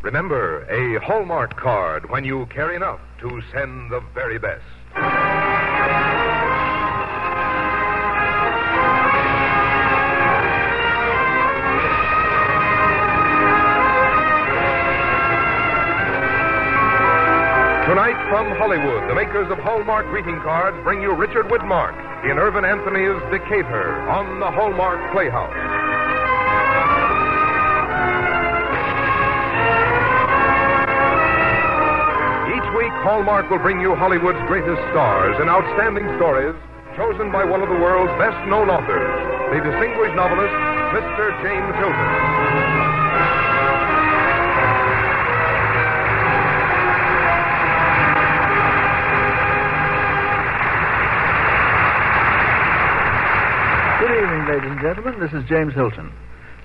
Remember, a Hallmark card when you care enough to send the very best. Tonight from Hollywood, the makers of Hallmark greeting cards bring you Richard Widmark in Irvin Anthony's Decatur on the Hallmark Playhouse. Each week, Hallmark will bring you Hollywood's greatest stars and outstanding stories chosen by one of the world's best-known authors, the distinguished novelist, Mr. James Hilton. Good evening, ladies and gentlemen. This is James Hilton.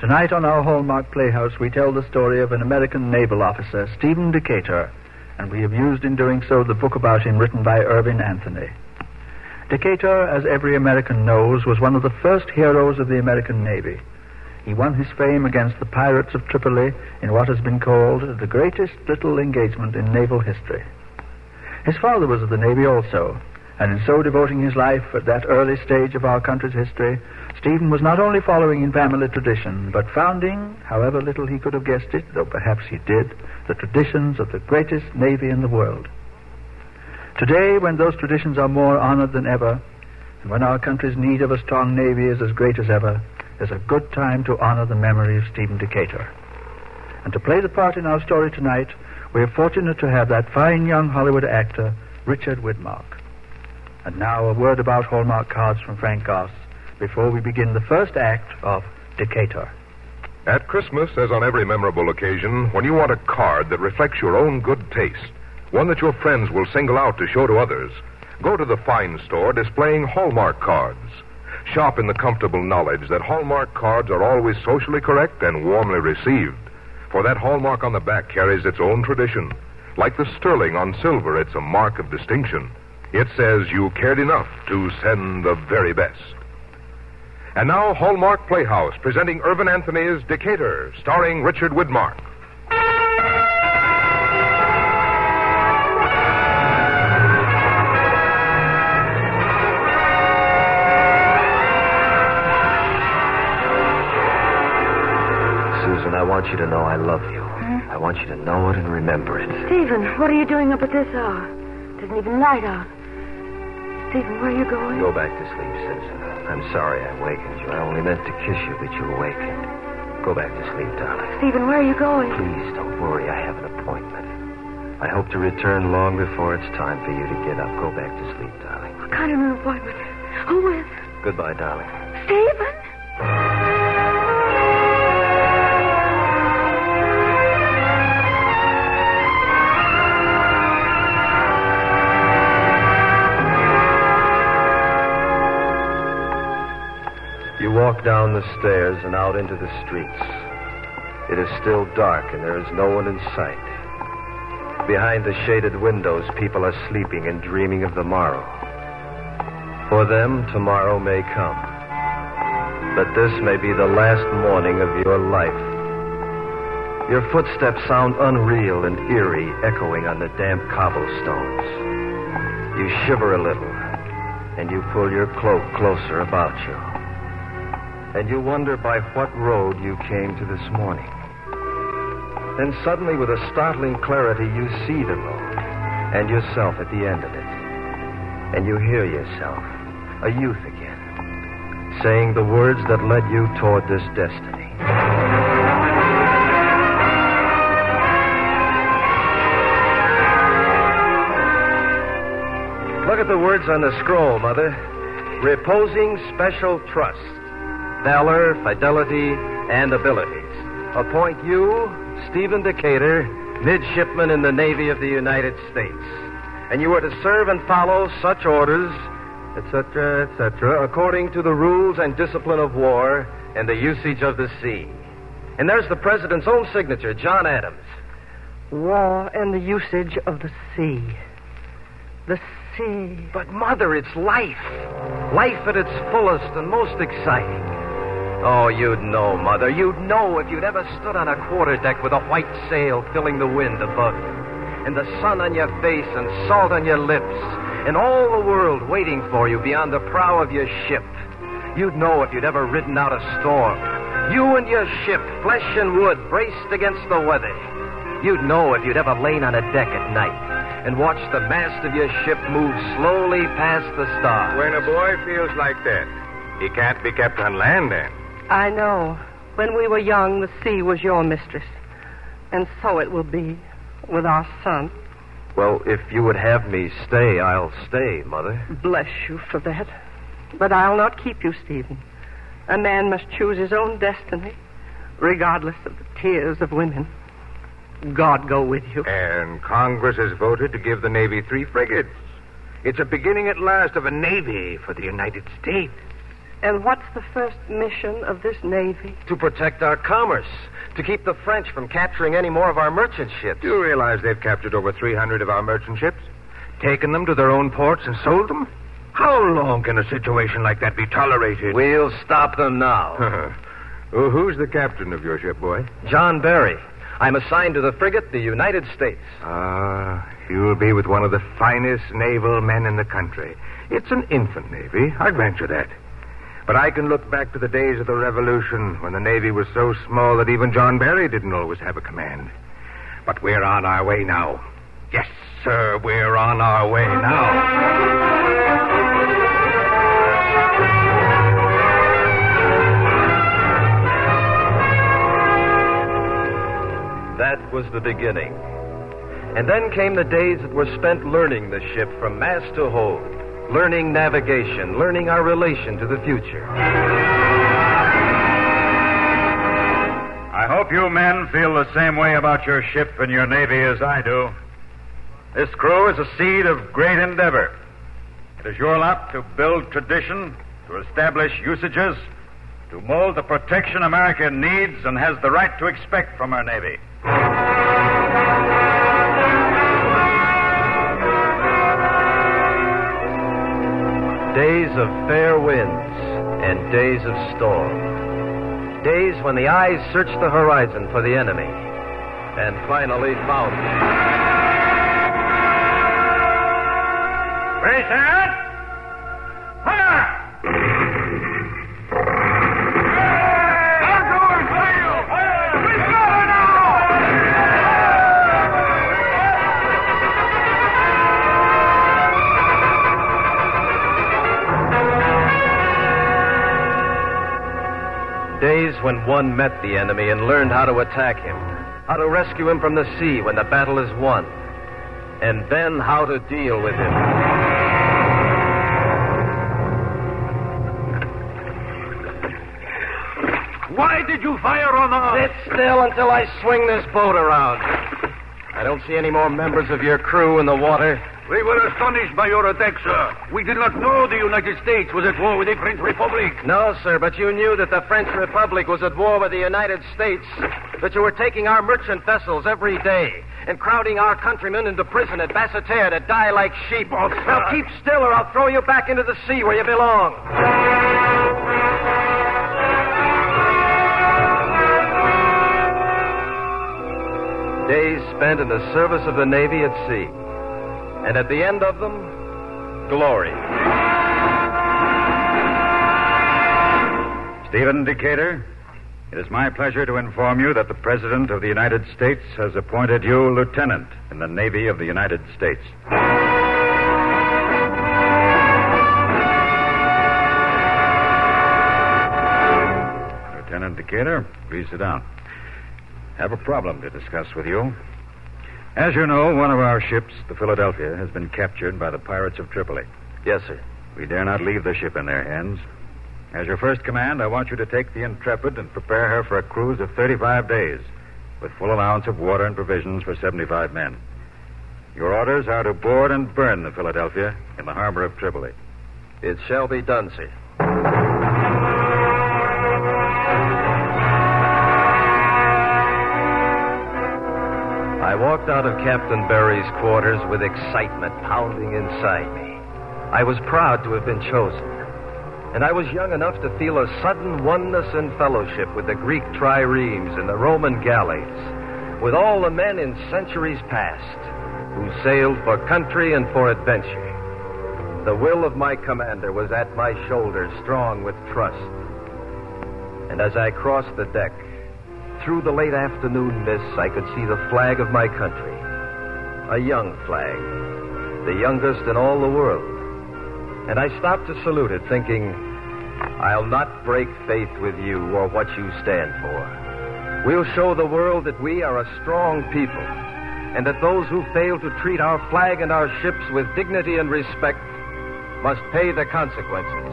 Tonight on our Hallmark Playhouse, we tell the story of an American naval officer, Stephen Decatur, and we have used in doing so the book about him written by Irvin Anthony. Decatur, as every American knows, was one of the first heroes of the American Navy. He won his fame against the pirates of Tripoli in what has been called the greatest little engagement in naval history. His father was of the Navy also, and in so devoting his life at that early stage of our country's history, Stephen was not only following in family tradition, but founding, however little he could have guessed it, though perhaps he did, the traditions of the greatest navy in the world. Today, when those traditions are more honored than ever, and when our country's need of a strong navy is as great as ever, is a good time to honor the memory of Stephen Decatur. And to play the part in our story tonight, we are fortunate to have that fine young Hollywood actor, Richard Widmark. And now a word about Hallmark cards from Frank Goss before we begin the first act of Decatur. At Christmas, as on every memorable occasion, when you want a card that reflects your own good taste, one that your friends will single out to show to others, go to the fine store displaying Hallmark cards. Shop in the comfortable knowledge that Hallmark cards are always socially correct and warmly received. For that Hallmark on the back carries its own tradition. Like the sterling on silver, it's a mark of distinction. It says you cared enough to send the very best. And now, Hallmark Playhouse, presenting Irvin Anthony's Decatur, starring Richard Widmark. Susan, I want you to know I love you. I want you to know it and remember it. Stephen, what are you doing up at this hour? It isn't even light out. Stephen, where are you going? Go back to sleep, Susan. I'm sorry I wakened you. I only meant to kiss you, but you awakened. Go back to sleep, darling. Stephen, where are you going? Please, don't worry. I have an appointment. I hope to return long before it's time for you to get up. Go back to sleep, darling. What kind of an appointment? Who with? Goodbye, darling. Stephen? You walk down the stairs and out into the streets. It is still dark and there is no one in sight. Behind the shaded windows, people are sleeping and dreaming of the morrow. For them, tomorrow may come. But this may be the last morning of your life. Your footsteps sound unreal and eerie, echoing on the damp cobblestones. You shiver a little, and you pull your cloak closer about you. And you wonder by what road you came to this morning. Then suddenly, with a startling clarity, you see the road and yourself at the end of it. And you hear yourself, a youth again, saying the words that led you toward this destiny. Look at the words on the scroll, Mother. Reposing special trust. Valor, fidelity, and abilities. Appoint you, Stephen Decatur, midshipman in the Navy of the United States. And you are to serve and follow such orders, etc., etc., according to the rules and discipline of war and the usage of the sea. And there's the President's own signature, John Adams. War and the usage of the sea. The sea. But, Mother, it's life. Life at its fullest and most exciting. Oh, you'd know, Mother. You'd know if you'd ever stood on a quarterdeck with a white sail filling the wind above you, and the sun on your face and salt on your lips, and all the world waiting for you beyond the prow of your ship. You'd know if you'd ever ridden out a storm. You and your ship, flesh and wood, braced against the weather. You'd know if you'd ever lain on a deck at night and watched the mast of your ship move slowly past the stars. When a boy feels like that, he can't be kept on land, then. I know. When we were young, the sea was your mistress. And so it will be with our son. Well, if you would have me stay, I'll stay, Mother. Bless you for that. But I'll not keep you, Stephen. A man must choose his own destiny, regardless of the tears of women. God go with you. And Congress has voted to give the Navy 3 frigates. It's a beginning at last of a Navy for the United States. And what's the first mission of this Navy? To protect our commerce, to keep the French from capturing any more of our merchant ships. Do you realize they've captured over 300 of our merchant ships? Taken them to their own ports and sold them? How long can a situation like that be tolerated? We'll stop them now. Well, who's the captain of your ship, boy? John Barry. I'm assigned to the frigate, the United States. You'll be with one of the finest naval men in the country. It's an infant navy, I grant you that. But I can look back to the days of the Revolution when the Navy was so small that even John Barry didn't always have a command. But we're on our way now. Yes, sir, we're on our way now. That was the beginning. And then came the days that were spent learning the ship from mast to hold, learning navigation, learning our relation to the future. I hope you men feel the same way about your ship and your Navy as I do. This crew is a seed of great endeavor. It is your lot to build tradition, to establish usages, to mold the protection America needs and has the right to expect from her Navy. Days of fair winds and days of storm. Days when the eyes searched the horizon for the enemy and finally found him. Brace out! Fire! Days when one met the enemy and learned how to attack him, how to rescue him from the sea when the battle is won, and then how to deal with him. Why did you fire on us? Sit still until I swing this boat around. I don't see any more members of your crew in the water. We were astonished by your attack, sir. We did not know the United States was at war with the French Republic. No, sir, but you knew that the French Republic was at war with the United States, that you were taking our merchant vessels every day and crowding our countrymen into prison at Decatur to die like sheep. Oh, sir. Now keep still or I'll throw you back into the sea where you belong. Days spent in the service of the Navy at sea. And at the end of them, glory. Stephen Decatur, it is my pleasure to inform you that the President of the United States has appointed you lieutenant in the Navy of the United States. Lieutenant Decatur, please sit down. I have a problem to discuss with you. As you know, one of our ships, the Philadelphia, has been captured by the pirates of Tripoli. Yes, sir. We dare not leave the ship in their hands. As your first command, I want you to take the Intrepid and prepare her for a cruise of 35 days, with full allowance of water and provisions for 75 men. Your orders are to board and burn the Philadelphia in the harbor of Tripoli. It shall be done, sir. I walked out of Captain Barry's quarters with excitement pounding inside me. I was proud to have been chosen. And I was young enough to feel a sudden oneness and fellowship with the Greek triremes and the Roman galleys, with all the men in centuries past who sailed for country and for adventure. The will of my commander was at my shoulder, strong with trust. And as I crossed the deck, through the late afternoon mists, I could see the flag of my country. A young flag, the youngest in all the world. And I stopped to salute it, thinking, I'll not break faith with you or what you stand for. We'll show the world that we are a strong people, and that those who fail to treat our flag and our ships with dignity and respect must pay the consequences.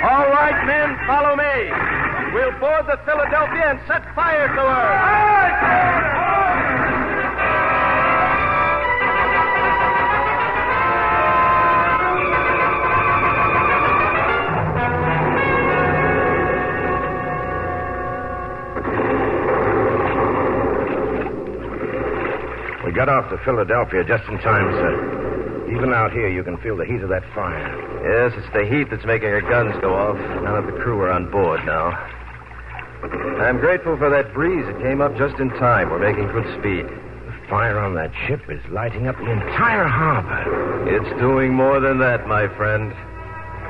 All right, men, follow me. We'll board the Philadelphia and set fire to her. We got off to Philadelphia just in time, sir. Even out here, you can feel the heat of that fire. Yes, it's the heat that's making our guns go off. None of the crew are on board now. I'm grateful for that breeze. It came up just in time. We're making good speed. The fire on that ship is lighting up the entire harbor. It's doing more than that, my friend.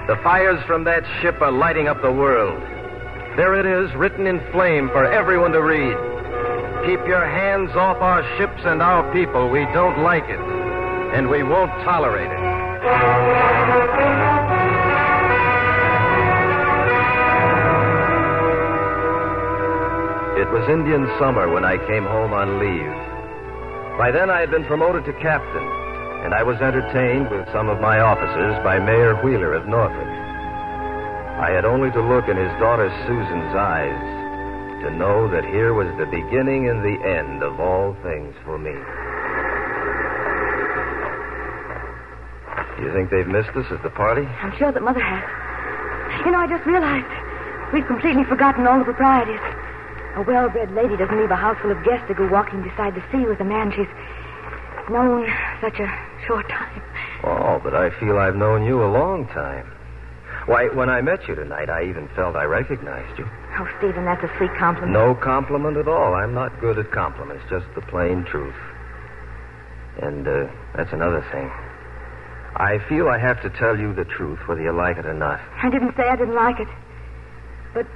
The fires from that ship are lighting up the world. There it is, written in flame for everyone to read. Keep your hands off our ships and our people. We don't like it, and we won't tolerate it. It was Indian summer when I came home on leave. By then I had been promoted to captain, and I was entertained with some of my officers by Mayor Wheeler of Norfolk. I had only to look in his daughter Susan's eyes to know that here was the beginning and the end of all things for me. Do you think they've missed us at the party? I'm sure that Mother has. You know, I just realized we've completely forgotten all the proprieties. A well-bred lady doesn't leave a house full of guests to go walking beside the sea with a man she's known such a short time. Oh, but I feel I've known you a long time. Why, when I met you tonight, I even felt I recognized you. Oh, Stephen, that's a sweet compliment. No compliment at all. I'm not good at compliments, just the plain truth. And that's another thing. I feel I have to tell you the truth, whether you like it or not. I didn't say I didn't like it. But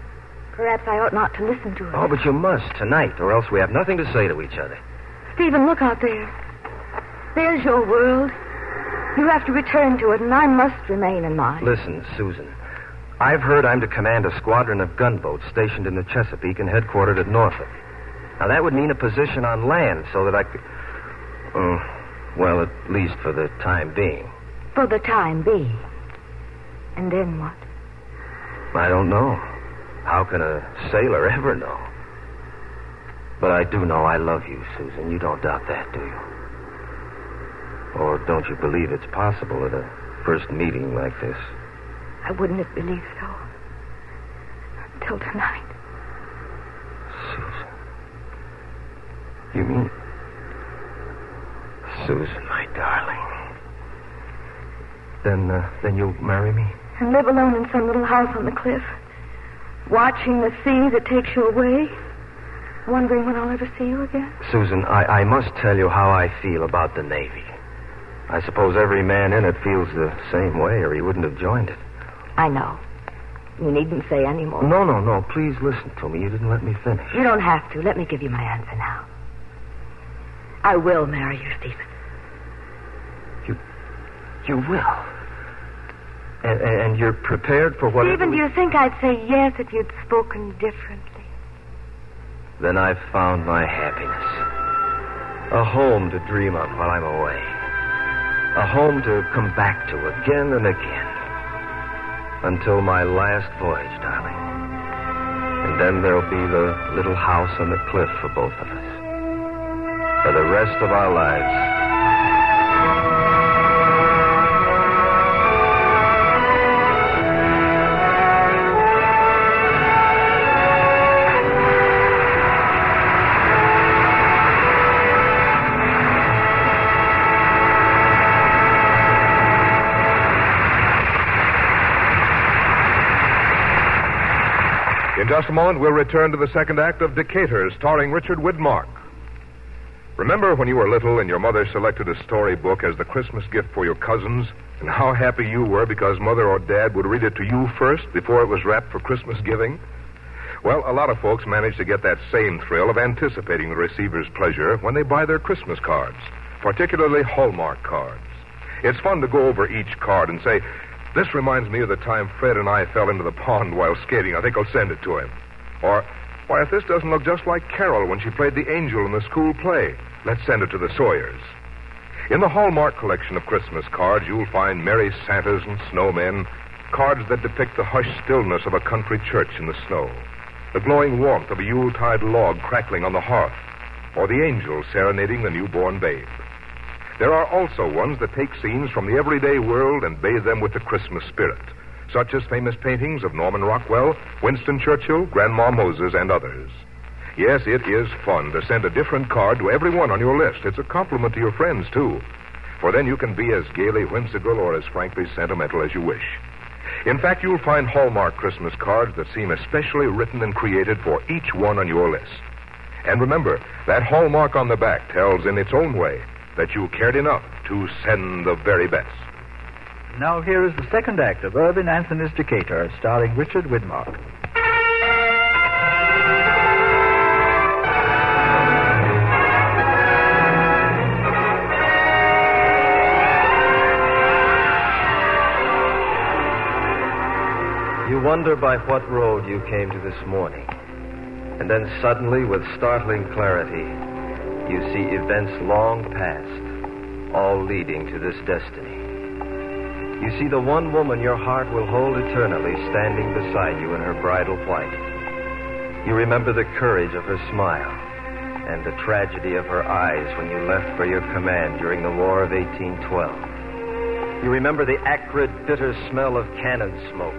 perhaps I ought not to listen to it. Oh, but you must tonight, or else we have nothing to say to each other. Stephen, look out there. There's your world. You have to return to it, and I must remain in mine. Listen, Susan. I've heard I'm to command a squadron of gunboats stationed in the Chesapeake and headquartered at Norfolk. Now, that would mean a position on land so that I could... well, at least for the time being. For the time being. And then what? I don't know. How can a sailor ever know? But I do know I love you, Susan. You don't doubt that, do you? Or don't you believe it's possible at a first meeting like this? I wouldn't have believed so. Until tonight. Susan. You mean... Susan, my darling. Then you'll marry me? And live alone in some little house on the cliff. Watching the sea that takes you away. Wondering when I'll ever see you again. Susan, I must tell you how I feel about the Navy. I suppose every man in it feels the same way, or he wouldn't have joined it. I know. You needn't say any more. No. Please listen to me. You didn't let me finish. You don't have to. Let me give you my answer now. I will marry you, Stephen. You will? And you're prepared for whatever... Stephen, do you think I'd say yes if you'd spoken differently? Then I've found my happiness. A home to dream of while I'm away. A home to come back to again and again. Until my last voyage, darling. And then there'll be the little house on the cliff for both of us. For the rest of our lives. just a moment, we'll return to the second act of Decatur, starring Richard Widmark. Remember when you were little and your mother selected a storybook as the Christmas gift for your cousins, and how happy you were because Mother or Dad would read it to you first before it was wrapped for Christmas giving? Well, a lot of folks manage to get that same thrill of anticipating the receiver's pleasure when they buy their Christmas cards, particularly Hallmark cards. It's fun to go over each card and say, "This reminds me of the time Fred and I fell into the pond while skating. I think I'll send it to him." Or, "Why, if this doesn't look just like Carol when she played the angel in the school play, let's send it to the Sawyers." In the Hallmark collection of Christmas cards, you'll find merry Santas and snowmen, cards that depict the hushed stillness of a country church in the snow, the glowing warmth of a Yuletide log crackling on the hearth, or the angel serenading the newborn babe. There are also ones that take scenes from the everyday world and bathe them with the Christmas spirit, such as famous paintings of Norman Rockwell, Winston Churchill, Grandma Moses, and others. Yes, it is fun to send a different card to everyone on your list. It's a compliment to your friends, too, for then you can be as gaily whimsical or as frankly sentimental as you wish. In fact, you'll find Hallmark Christmas cards that seem especially written and created for each one on your list. And remember, that Hallmark on the back tells in its own way that you cared enough to send the very best. Now here is the second act of Irving Anthony's Decatur, starring Richard Widmark. You wonder by what road you came to this morning. And then suddenly, with startling clarity, you see events long past, all leading to this destiny. You see the one woman your heart will hold eternally standing beside you in her bridal white. You remember the courage of her smile and the tragedy of her eyes when you left for your command during the War of 1812. You remember the acrid, bitter smell of cannon smoke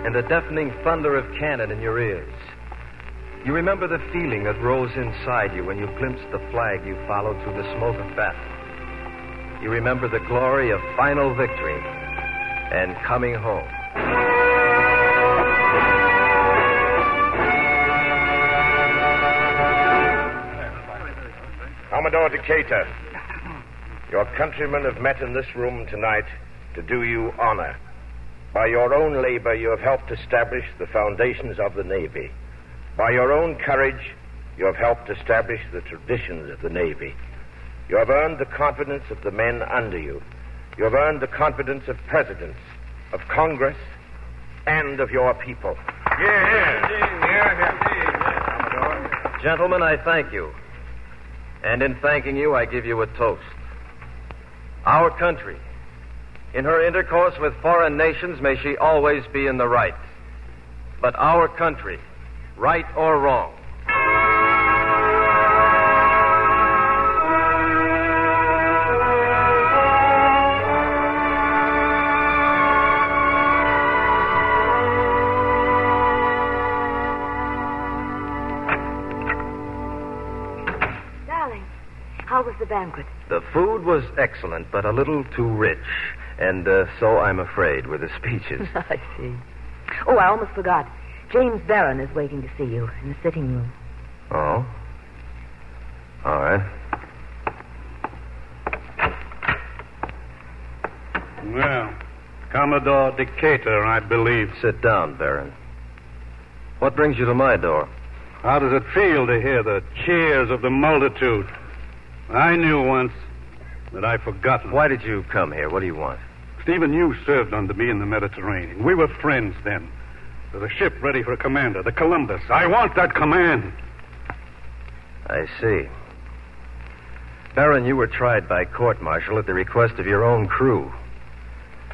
and the deafening thunder of cannon in your ears. You remember the feeling that rose inside you when you glimpsed the flag you followed through the smoke of battle. You remember the glory of final victory and coming home. Commodore Decatur, your countrymen have met in this room tonight to do you honor. By your own labor, you have helped establish the foundations of the Navy. By your own courage, you have helped establish the traditions of the Navy. You have earned the confidence of the men under you. You have earned the confidence of presidents, of Congress, and of your people. Gentlemen, I thank you. And in thanking you, I give you a toast. Our country, in her intercourse with foreign nations, may she always be in the right. But our country, right or wrong, Darling, how was the banquet? the food was excellent, but a little too rich. And so I'm afraid with the speeches. I see. Oh, I almost forgot. James Barron is waiting to see you in the sitting room. Oh? All right. Well, Commodore Decatur, I believe. Sit down, Baron. What brings you to my door? How does it feel to hear the cheers of the multitude? I knew once, but I've forgotten. Why did you come here? What do you want? Stephen, you served under me in the Mediterranean. We were friends then. There's a ship ready for a commander, the Columbus. I want that command. I see. Baron, you were tried by court-martial at the request of your own crew.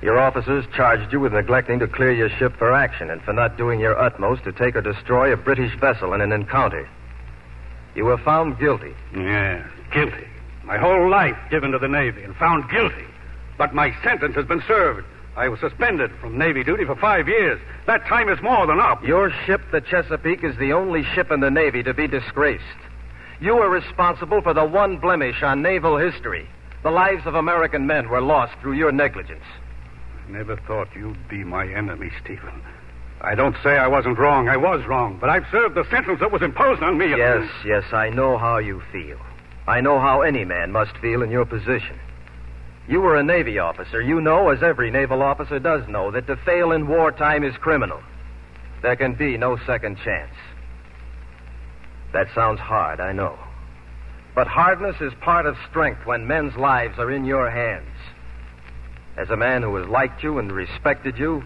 Your officers charged you with neglecting to clear your ship for action and for not doing your utmost to take or destroy a British vessel in an encounter. You were found guilty. Yeah, guilty. My whole life given to the Navy and found guilty. But my sentence has been served. I was suspended from Navy duty for 5 years. That time is more than up. Your ship, the Chesapeake, is the only ship in the Navy to be disgraced. You were responsible for the one blemish on naval history. The lives of American men were lost through your negligence. I never thought you'd be my enemy, Stephen. I don't say I wasn't wrong. I was wrong. But I've served the sentence that was imposed on me. Yes, I know how you feel. I know how any man must feel in your position. You were a Navy officer. You know, as every naval officer does know, that to fail in wartime is criminal. There can be no second chance. That sounds hard, I know. But hardness is part of strength when men's lives are in your hands. As a man who has liked you and respected you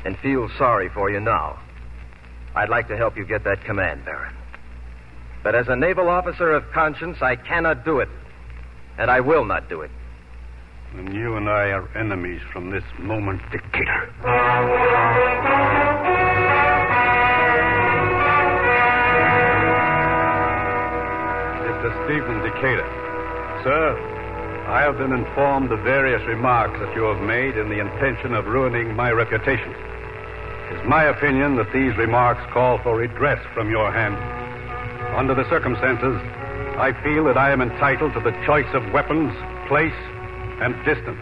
and feels sorry for you now, I'd like to help you get that command, Baron. But as a naval officer of conscience, I cannot do it. And I will not do it. And you and I are enemies from this moment, Decatur. Mr. Stephen Decatur. Sir, I have been informed of various remarks that you have made in the intention of ruining my reputation. It is my opinion that these remarks call for redress from your hand. Under the circumstances, I feel that I am entitled to the choice of weapons, place, and distance.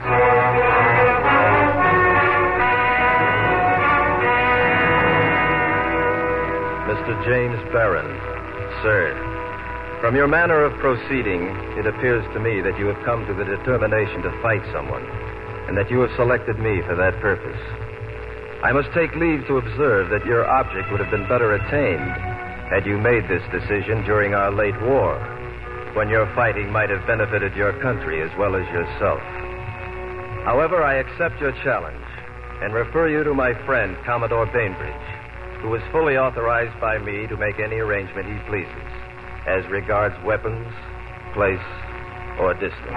Mr. James Barron, sir, from your manner of proceeding, it appears to me that you have come to the determination to fight someone, and that you have selected me for that purpose. I must take leave to observe that your object would have been better attained had you made this decision during our late war, when your fighting might have benefited your country as well as yourself. However, I accept your challenge and refer you to my friend, Commodore Bainbridge, who is fully authorized by me to make any arrangement he pleases as regards weapons, place, or distance.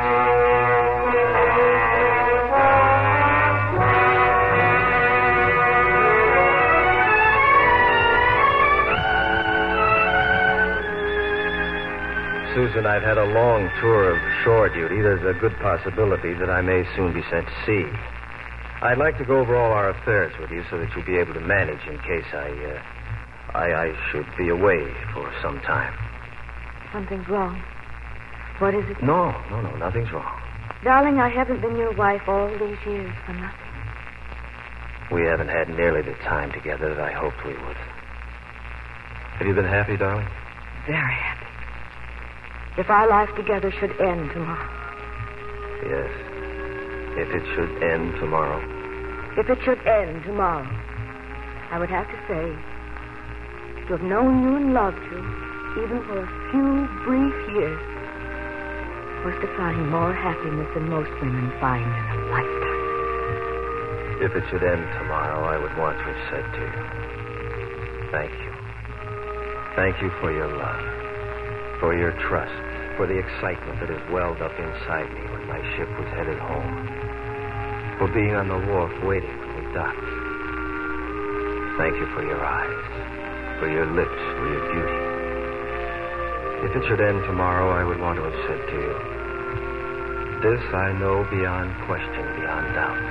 Susan, I've had a long tour of shore duty. There's a good possibility that I may soon be sent to sea. I'd like to go over all our affairs with you so that you'll be able to manage in case I should be away for some time. Something's wrong. What is it? No, nothing's wrong. Darling, I haven't been your wife all these years for nothing. We haven't had nearly the time together that I hoped we would. Have you been happy, darling? Very happy. If our life together should end tomorrow. Yes. If it should end tomorrow. If it should end tomorrow, I would have to say, to have known you and loved you, even for a few brief years, was to find more happiness than most women find in a lifetime. If it should end tomorrow, I would want to have said to you, thank you. Thank you for your love, for your trust, for the excitement that has welled up inside me when my ship was headed home, for being on the wharf waiting when we docked. Thank you for your eyes, for your lips, for your beauty. If it should end tomorrow, I would want to have said to you, this I know beyond question, beyond doubt.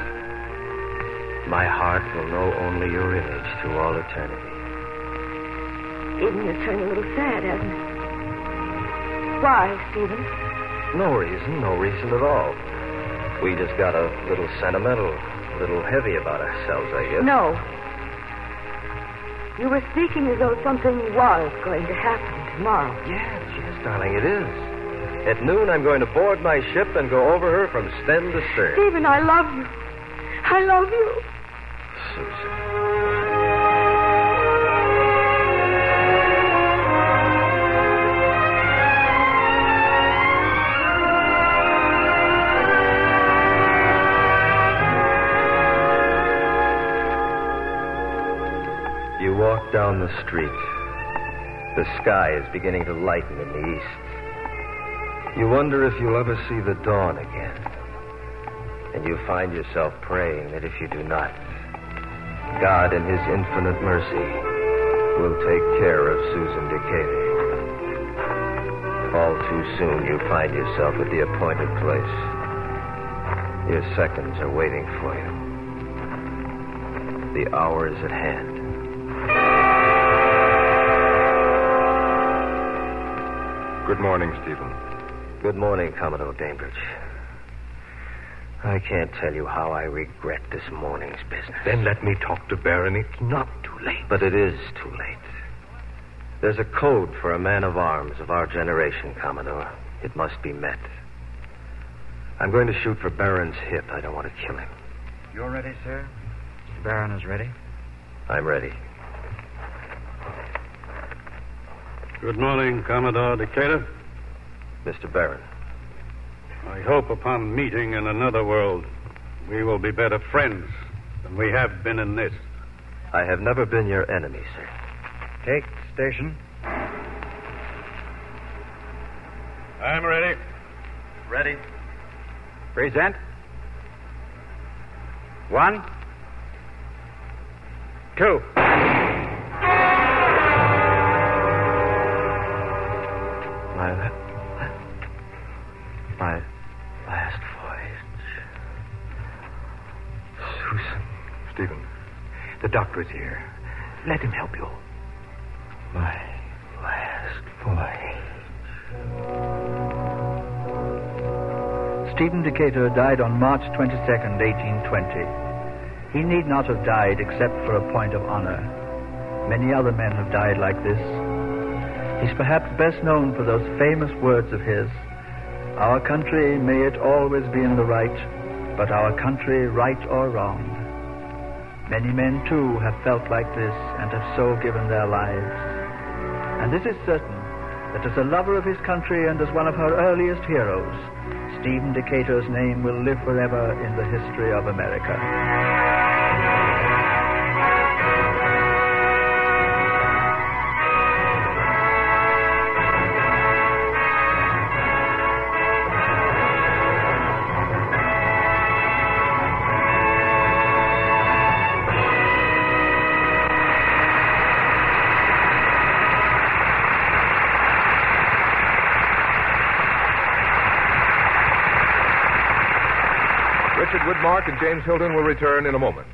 My heart will know only your image through all eternity. Even you're turning a little sad, hasn't it? Why, Stephen? No reason at all. We just got a little sentimental, a little heavy about ourselves, I guess. No. You were speaking as though something was going to happen tomorrow. Yes, darling, it is. At noon, I'm going to board my ship and go over her from stem to stern. Stephen, I love you. I love you. Susan. You walk down the street. The sky is beginning to lighten in the east. You wonder if you'll ever see the dawn again. And you find yourself praying that if you do not, God in his infinite mercy will take care of Susan Decatur. All too soon you find yourself at the appointed place. Your seconds are waiting for you. The hour is at hand. Good morning, Stephen. Good morning, Commodore Bainbridge. I can't tell you how I regret this morning's business. Then let me talk to Baron. It's not too late. But it is too late. There's a code for a man of arms of our generation, Commodore. It must be met. I'm going to shoot for Baron's hip. I don't want to kill him. You're ready, sir? Mr. Baron is ready? I'm ready. Good morning, Commodore Decatur. Mr. Baron. I hope upon meeting in another world, we will be better friends than we have been in this. I have never been your enemy, sir. Take station. I'm ready. Ready. Present. 1, 2. My last voyage. Susan. Stephen, the doctor's here. Let him help you. My last voyage. Stephen Decatur died on March 22nd, 1820. He need not have died except for a point of honor. Many other men have died like this. He's perhaps best known for those famous words of his, "Our country, may it always be in the right, but our country, right or wrong." Many men, too, have felt like this and have so given their lives. And this is certain, that as a lover of his country and as one of her earliest heroes, Stephen Decatur's name will live forever in the history of America. Richard Widmark and James Hilton will return in a moment.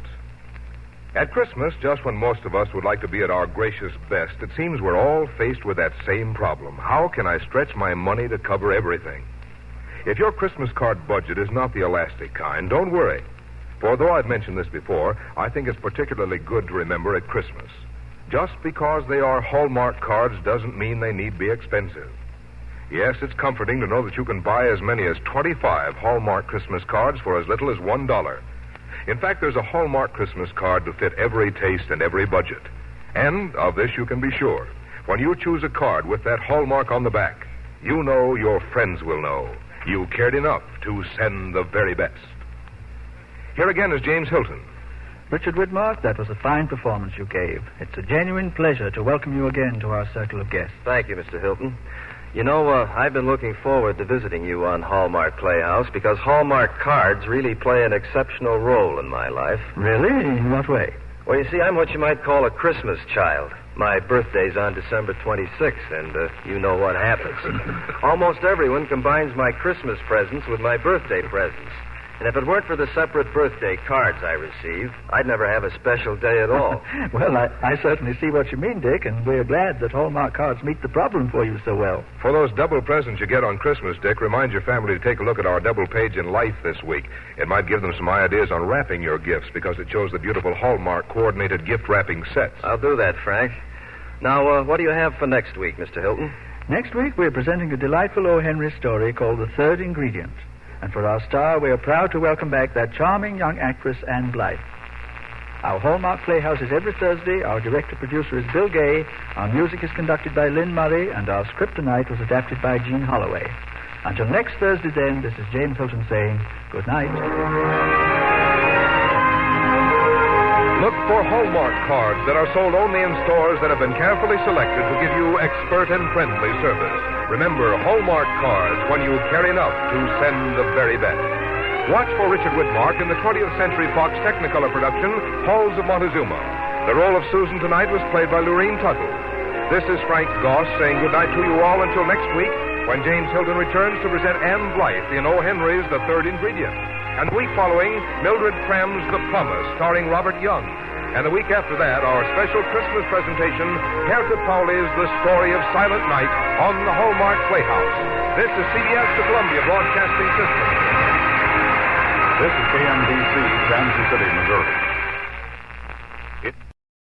At Christmas, just when most of us would like to be at our gracious best, it seems we're all faced with that same problem. How can I stretch my money to cover everything? If your Christmas card budget is not the elastic kind, don't worry. For though I've mentioned this before, I think it's particularly good to remember at Christmas. Just because they are Hallmark cards doesn't mean they need be expensive. Yes, it's comforting to know that you can buy as many as 25 Hallmark Christmas cards for as little as $1. In fact, there's a Hallmark Christmas card to fit every taste and every budget. And of this you can be sure. When you choose a card with that Hallmark on the back, you know your friends will know you cared enough to send the very best. Here again is James Hilton. Richard Widmark, that was a fine performance you gave. It's a genuine pleasure to welcome you again to our circle of guests. Thank you, Mr. Hilton. You know, I've been looking forward to visiting you on Hallmark Playhouse because Hallmark cards really play an exceptional role in my life. Really? In what way? Well, you see, I'm what you might call a Christmas child. My birthday's on December 26th, and you know what happens. Almost everyone combines my Christmas presents with my birthday presents. And if it weren't for the separate birthday cards I receive, I'd never have a special day at all. Well, I certainly see what you mean, Dick, and we're glad that Hallmark cards meet the problem for you so well. For those double presents you get on Christmas, Dick, remind your family to take a look at our double page in Life this week. It might give them some ideas on wrapping your gifts because it shows the beautiful Hallmark coordinated gift wrapping sets. I'll do that, Frank. Now, what do you have for next week, Mr. Hilton? Next week, we're presenting a delightful O. Henry story called The Third Ingredient. And for our star, we are proud to welcome back that charming young actress, Anne Blythe. Our Hallmark Playhouse is every Thursday. Our director-producer is Bill Gay. Our music is conducted by Lynn Murray. And our script tonight was adapted by Gene Holloway. Until next Thursday, then, this is James Hilton saying good night. Look for Hallmark cards that are sold only in stores that have been carefully selected to give you expert and friendly service. Remember, Hallmark cards when you care enough to send the very best. Watch for Richard Widmark in the 20th Century Fox Technicolor production, Halls of Montezuma. The role of Susan tonight was played by Lurene Tuttle. This is Frank Goss saying good night to you all until next week when James Hilton returns to present Anne Blythe in O. Henry's The Third Ingredient. And the week following, Mildred Cram's The Promise, starring Robert Young. And the week after that, our special Christmas presentation, Hertha Pauli's The Story of Silent Night on the Hallmark Playhouse. This is CBS, the Columbia Broadcasting System. This is KMBC, Kansas City, Missouri.